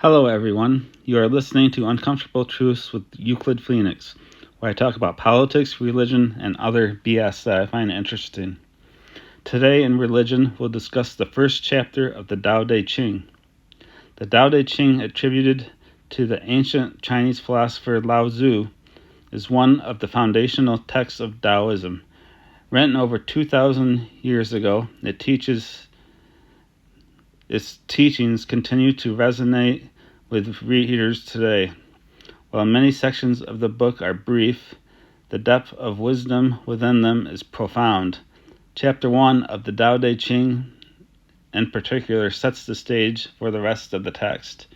Hello, everyone. You are listening to Uncomfortable Truths with Euclid Phoenix, where I talk about politics, religion, and other BS that I find interesting. Today in religion, we'll discuss the first chapter of the Tao Te Ching. The Tao Te Ching, attributed to the ancient Chinese philosopher Lao Tzu, is one of the foundational texts of Taoism. Written over 2,000 years ago, its teachings continue to resonate with readers today. While many sections of the book are brief, the depth of wisdom within them is profound. Chapter 1 of the Tao Te Ching, in particular, sets the stage for the rest of the text,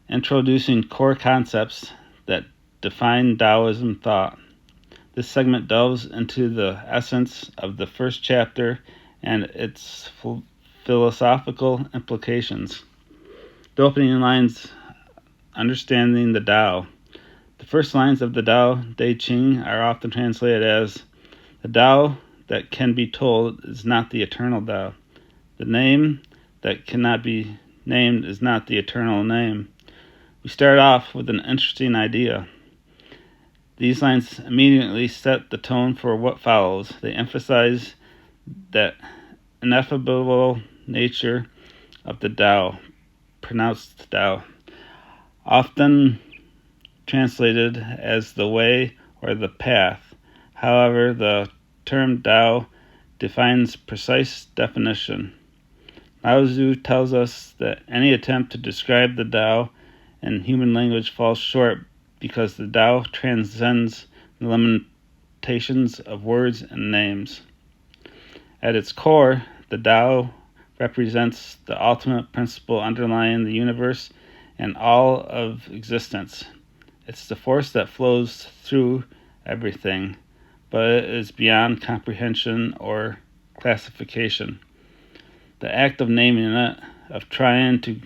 introducing core concepts that define Taoism thought. This segment delves into the essence of the first chapter and its philosophical implications. The opening lines, understanding the Tao. The first lines of the Tao Te Ching are often translated as, "The Tao that can be told is not the eternal Tao. The name that cannot be named is not the eternal name." We start off with an interesting idea. These lines immediately set the tone for what follows. They emphasize that ineffable nature of the Tao, pronounced Tao, often translated as the way or the path. However, the term Tao defines precise definition. Lao Tzu tells us that any attempt to describe the Tao in human language falls short because the Tao transcends the limitations of words and names. At its core, the Tao represents the ultimate principle underlying the universe and all of existence. It's the force that flows through everything, but it is beyond comprehension or classification. The act of naming it, of trying to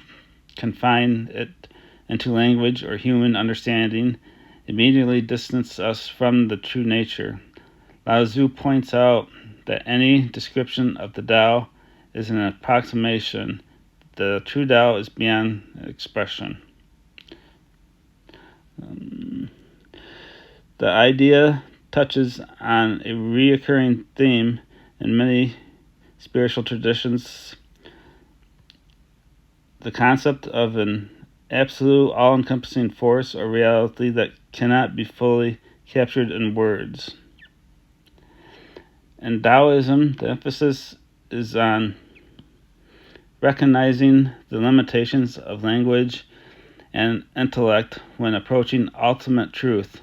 confine it into language or human understanding, immediately distances us from the true nature. Lao Tzu points out that any description of the Tao is an approximation. The true Tao is beyond expression. The idea touches on a recurring theme in many spiritual traditions, the concept of an absolute, all-encompassing force or reality that cannot be fully captured in words. In Taoism, the emphasis is on recognizing the limitations of language and intellect when approaching ultimate truth.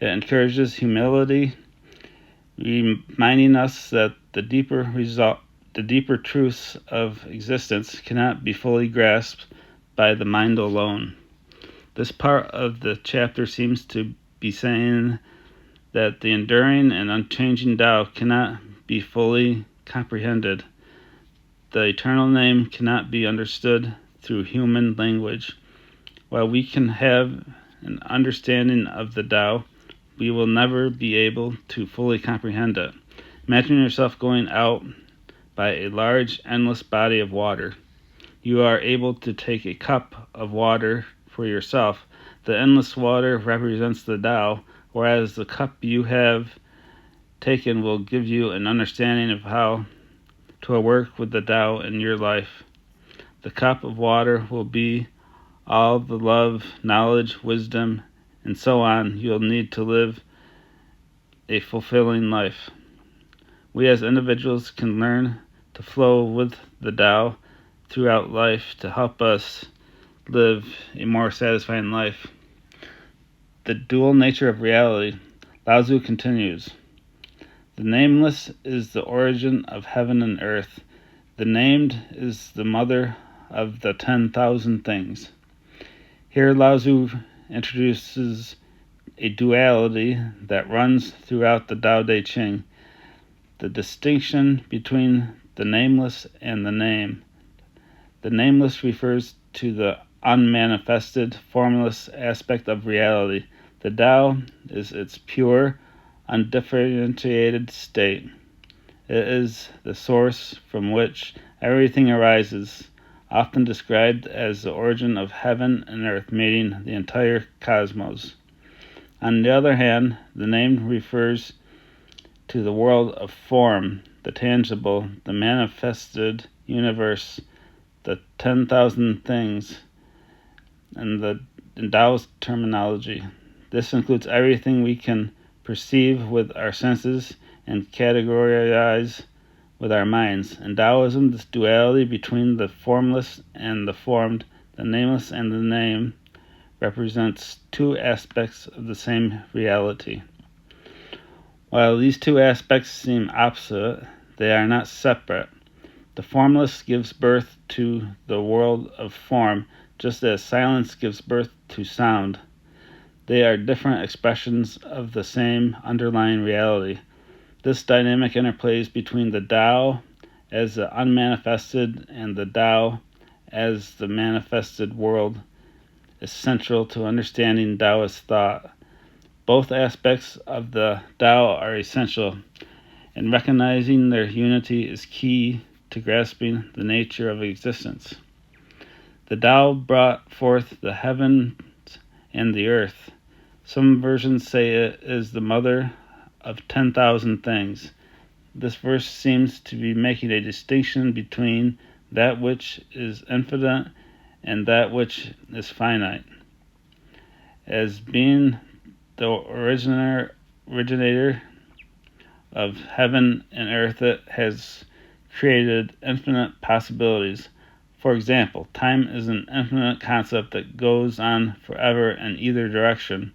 It encourages humility, reminding us that the deeper truths of existence cannot be fully grasped by the mind alone. This part of the chapter seems to be saying that the enduring and unchanging Tao cannot be fully comprehended. The eternal name cannot be understood through human language. While we can have an understanding of the Tao, we will never be able to fully comprehend it. Imagine yourself going out by a large, endless body of water. You are able to take a cup of water for yourself. The endless water represents the Tao, whereas the cup you have taken will give you an understanding of how to work with the Tao in your life. The cup of water will be all the love, knowledge, wisdom, and so on you'll need to live a fulfilling life. We as individuals can learn to flow with the Tao throughout life to help us live a more satisfying life. The dual nature of reality. Lao Tzu continues, "The nameless is the origin of heaven and earth. The named is the mother of the 10,000 things." Here Lao Tzu introduces a duality that runs throughout the Tao Te Ching, the distinction between the nameless and the name. The nameless refers to the unmanifested, formless aspect of reality. The Tao is its pure, undifferentiated state. It is the source from which everything arises, often described as the origin of heaven and earth, meaning the entire cosmos. On the other hand, the name refers to the world of form, the tangible, the manifested universe, the 10,000 things, in Taoist terminology. This includes everything we can perceive with our senses and categorize with our minds. In Taoism, this duality between the formless and the formed, the nameless and the name, represents two aspects of the same reality. While these two aspects seem opposite, they are not separate. The formless gives birth to the world of form, just as silence gives birth to sound. They are different expressions of the same underlying reality. This dynamic interplays between the Tao as the unmanifested and the Tao as the manifested world is central to understanding Taoist thought. Both aspects of the Tao are essential, and recognizing their unity is key to grasping the nature of existence. The Tao brought forth the heavens and the earth. Some versions say it is the mother of 10,000 things. This verse seems to be making a distinction between that which is infinite and that which is finite. As being the originator of heaven and earth, it has created infinite possibilities. For example, time is an infinite concept that goes on forever in either direction.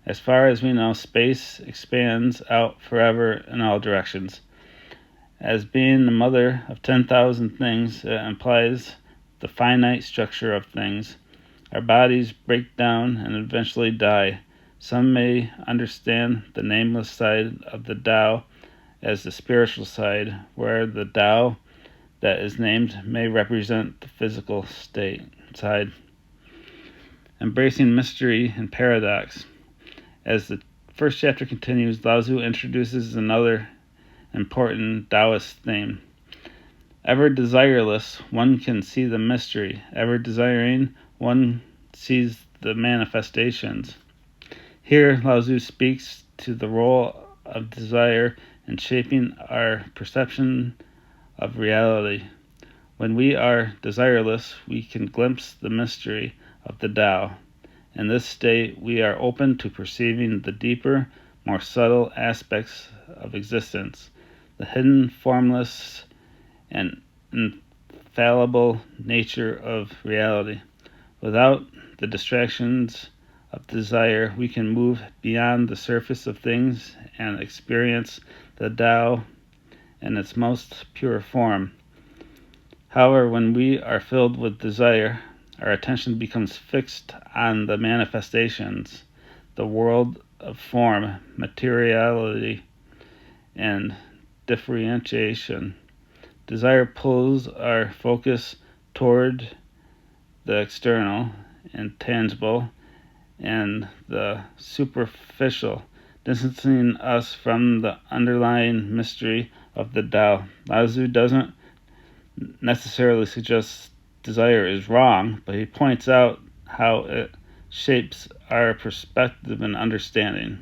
As far as we know, space expands out forever in all directions. As being the mother of 10,000 things, it implies the finite structure of things. Our bodies break down and eventually die. Some may understand the nameless side of the Tao as the spiritual side, where the Tao that is named may represent the physical side. Embracing mystery and paradox. As the first chapter continues, Lao Tzu introduces another important Taoist theme. Ever desireless, one can see the mystery. Ever desiring, one sees the manifestations. Here, Lao Tzu speaks to the role of desire in shaping our perception of reality. When we are desireless, we can glimpse the mystery of the Tao. In this state, we are open to perceiving the deeper, more subtle aspects of existence, the hidden, formless, and infallible nature of reality. Without the distractions of desire, we can move beyond the surface of things and experience the Tao in its most pure form. However, when we are filled with desire, our attention becomes fixed on the manifestations, the world of form, materiality, and differentiation. Desire pulls our focus toward the external and tangible and the superficial, distancing us from the underlying mystery of the Tao. Lao Tzu doesn't necessarily suggest desire is wrong, but he points out how it shapes our perspective and understanding.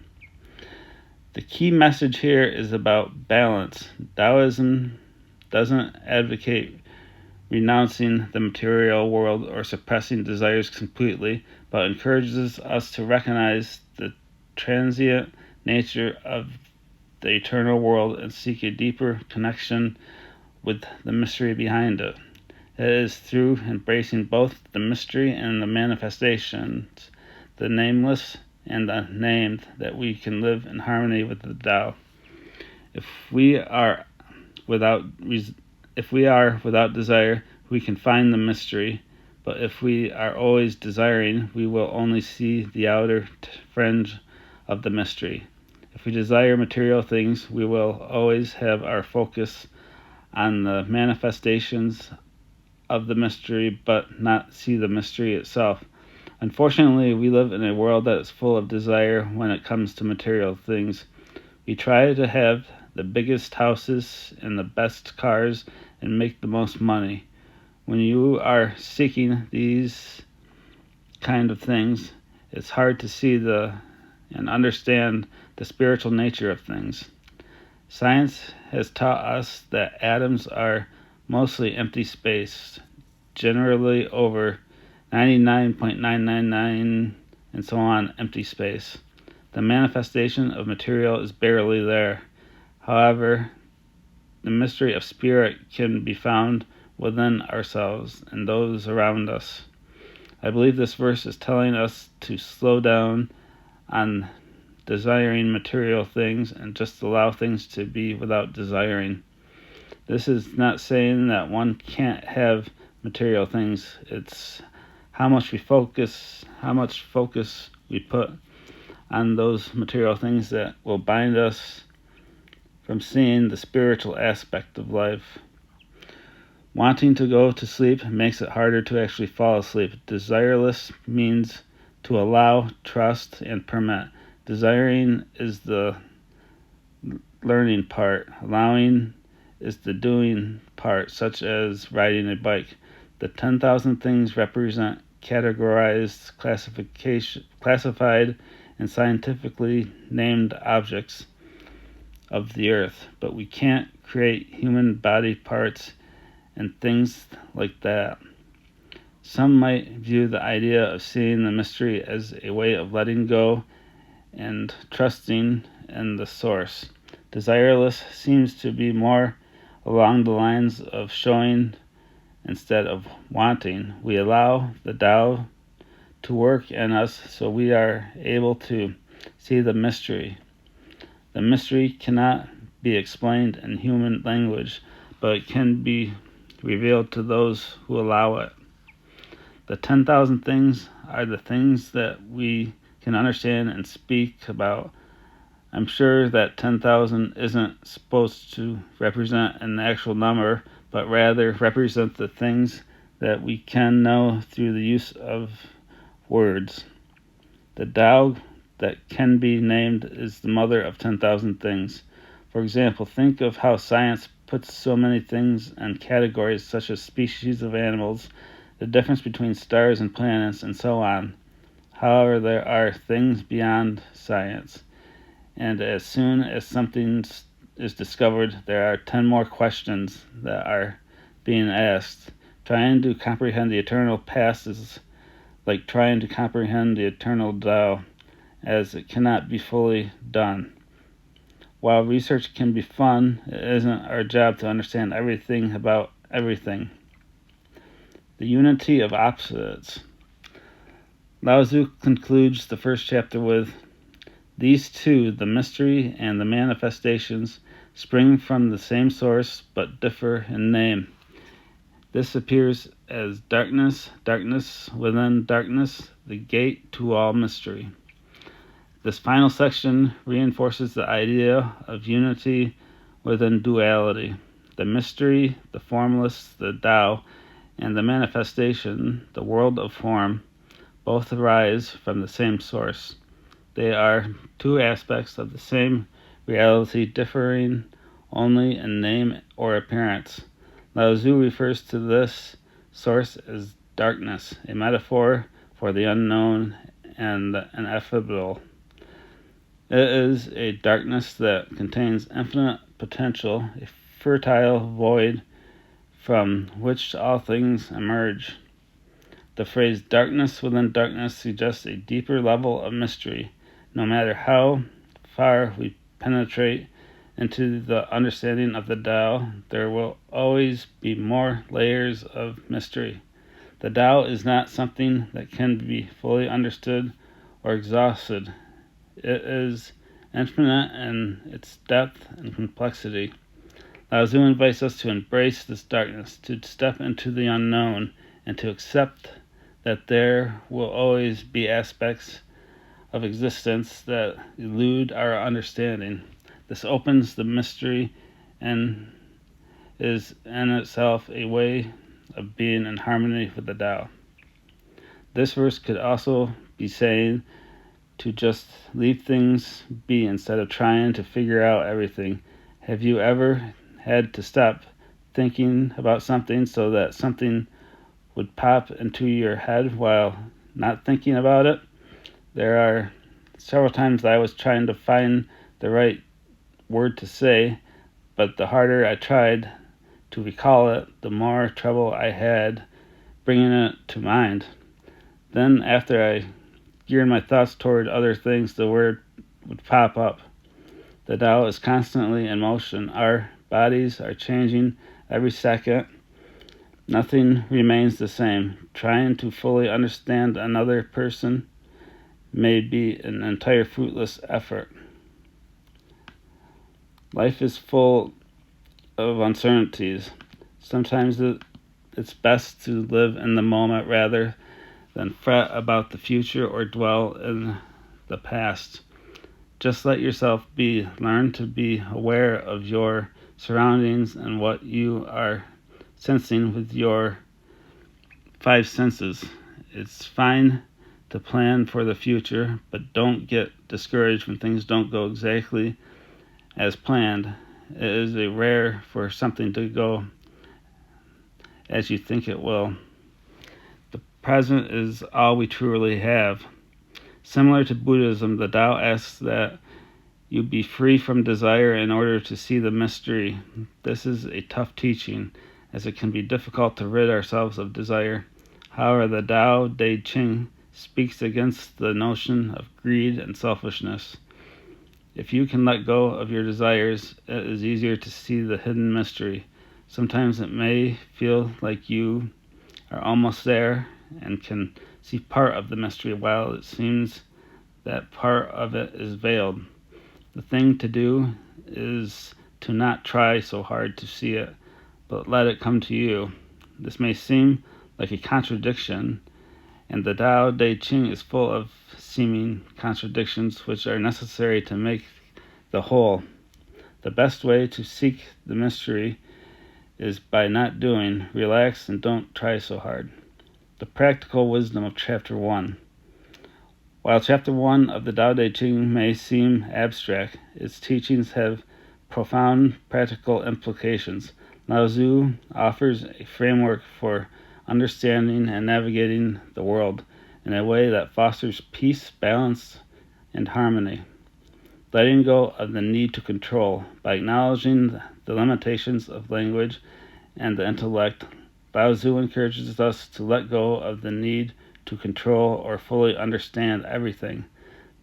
The key message here is about balance. Taoism doesn't advocate renouncing the material world or suppressing desires completely, but encourages us to recognize the transient nature of the eternal world and seek a deeper connection with the mystery behind it. It is through embracing both the mystery and the manifestations, the nameless and the named, that we can live in harmony with the Tao. If we are without desire, we can find the mystery, but if we are always desiring, we will only see the outer fringe of the mystery. If we desire material things, we will always have our focus on the manifestations of the mystery, but not see the mystery itself. Unfortunately, we live in a world that is full of desire when it comes to material things. We try to have the biggest houses and the best cars and make the most money. When you are seeking these kind of things, it's hard to see and understand the spiritual nature of things. Science has taught us that atoms are mostly empty space, generally over 99.999 and so on empty space. The manifestation of material is barely there. However, the mystery of spirit can be found within ourselves and those around us. I believe this verse is telling us to slow down on desiring material things and just allow things to be without desiring. This is not saying that one can't have material things. It's how much focus we put on those material things that will bind us from seeing the spiritual aspect of life. Wanting to go to sleep makes it harder to actually fall asleep. Desireless means to allow, trust, and permit. Desiring is the learning part. Allowing is the doing part, such as riding a bike. The 10,000 things represent categorized, classified, and scientifically named objects of the earth, but we can't create human body parts and things like that. Some might view the idea of seeing the mystery as a way of letting go and trusting in the source. Desireless seems to be more along the lines of showing instead of wanting. We allow the Tao to work in us so we are able to see the mystery. The mystery cannot be explained in human language, but it can be revealed to those who allow it. The 10,000 things are the things that we can understand and speak about. I'm sure that 10,000 isn't supposed to represent an actual number, but rather represent the things that we can know through the use of words. The Tao that can be named is the mother of 10,000 things. For example, think of how science puts so many things in categories such as species of animals, the difference between stars and planets, and so on. However, there are things beyond science, and as soon as something is discovered, there are 10 more questions that are being asked. Trying to comprehend the eternal past is like trying to comprehend the eternal Tao, as it cannot be fully done. While research can be fun, it isn't our job to understand everything about everything. The unity of opposites. Lao Tzu concludes the first chapter with, "These two, the mystery and the manifestations, spring from the same source but differ in name. This appears as darkness, darkness within darkness, the gate to all mystery." This final section reinforces the idea of unity within duality. The mystery, the formless, the Tao, and the manifestation, the world of form, both arise from the same source. They are two aspects of the same reality, differing only in name or appearance. Lao Tzu refers to this source as darkness, a metaphor for the unknown and the ineffable. It is a darkness that contains infinite potential, a fertile void from which all things emerge. The phrase darkness within darkness suggests a deeper level of mystery. No matter how far we penetrate into the understanding of the Tao, there will always be more layers of mystery. The Tao is not something that can be fully understood or exhausted. It is infinite in its depth and complexity. Lao Tzu invites us to embrace this darkness, to step into the unknown, and to accept that there will always be aspects of existence that elude our understanding. This opens the mystery and is in itself a way of being in harmony with the Tao. This verse could also be saying to just leave things be instead of trying to figure out everything. Have you ever had to stop thinking about something so that something would pop into your head while not thinking about it. There are several times I was trying to find the right word to say, but the harder I tried to recall it, the more trouble I had bringing it to mind. Then, after I geared my thoughts toward other things, the word would pop up. The Tao is constantly in motion. Our bodies are changing every second. Nothing remains the same. Trying to fully understand another person may be an entire fruitless effort. Life is full of uncertainties. Sometimes it's best to live in the moment rather than fret about the future or dwell in the past. Just let yourself be. Learn to be aware of your surroundings and what you are sensing with your five senses. It's fine to plan for the future, but don't get discouraged when things don't go exactly as planned. It is rare for something to go as you think it will. The present is all we truly have. Similar to Buddhism, the Tao asks that you be free from desire in order to see the mystery. This is a tough teaching, as it can be difficult to rid ourselves of desire. However, the Tao Te Ching speaks against the notion of greed and selfishness. If you can let go of your desires, it is easier to see the hidden mystery. Sometimes it may feel like you are almost there and can see part of the mystery, while it seems that part of it is veiled. The thing to do is to not try so hard to see it, but let it come to you. This may seem like a contradiction, and the Tao Te Ching is full of seeming contradictions which are necessary to make the whole. The best way to seek the mystery is by not doing. Relax and don't try so hard. The practical wisdom of Chapter 1. While Chapter 1 of the Tao Te Ching may seem abstract, its teachings have profound practical implications. Lao Tzu offers a framework for understanding and navigating the world in a way that fosters peace, balance, and harmony. Letting go of the need to control. By acknowledging the limitations of language and the intellect, Lao Tzu encourages us to let go of the need to control or fully understand everything.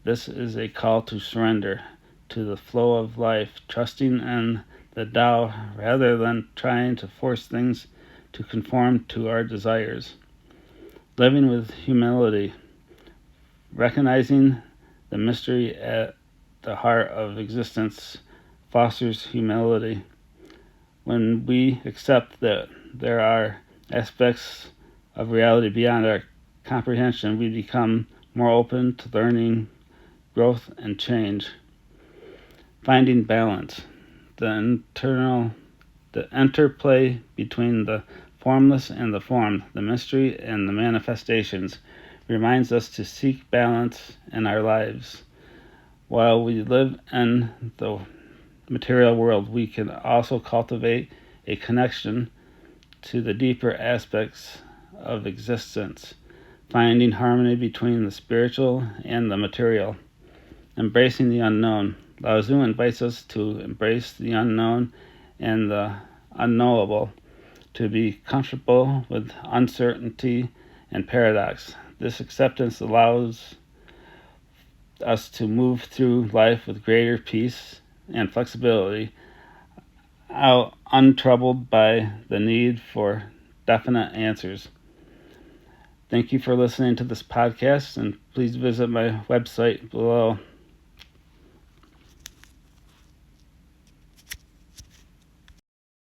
This is a call to surrender to the flow of life, trusting in the Tao rather than trying to force things to conform to our desires. Living with humility, recognizing the mystery at the heart of existence fosters humility. When we accept that there are aspects of reality beyond our comprehension, we become more open to learning, growth, and change. Finding balance. The interplay between the formless and the formed, the mystery and the manifestations, reminds us to seek balance in our lives. While we live in the material world, we can also cultivate a connection to the deeper aspects of existence, finding harmony between the spiritual and the material. Embracing the unknown. Lao Tzu invites us to embrace the unknown and the unknowable, to be comfortable with uncertainty and paradox. This acceptance allows us to move through life with greater peace and flexibility, untroubled by the need for definite answers. Thank you for listening to this podcast, and please visit my website below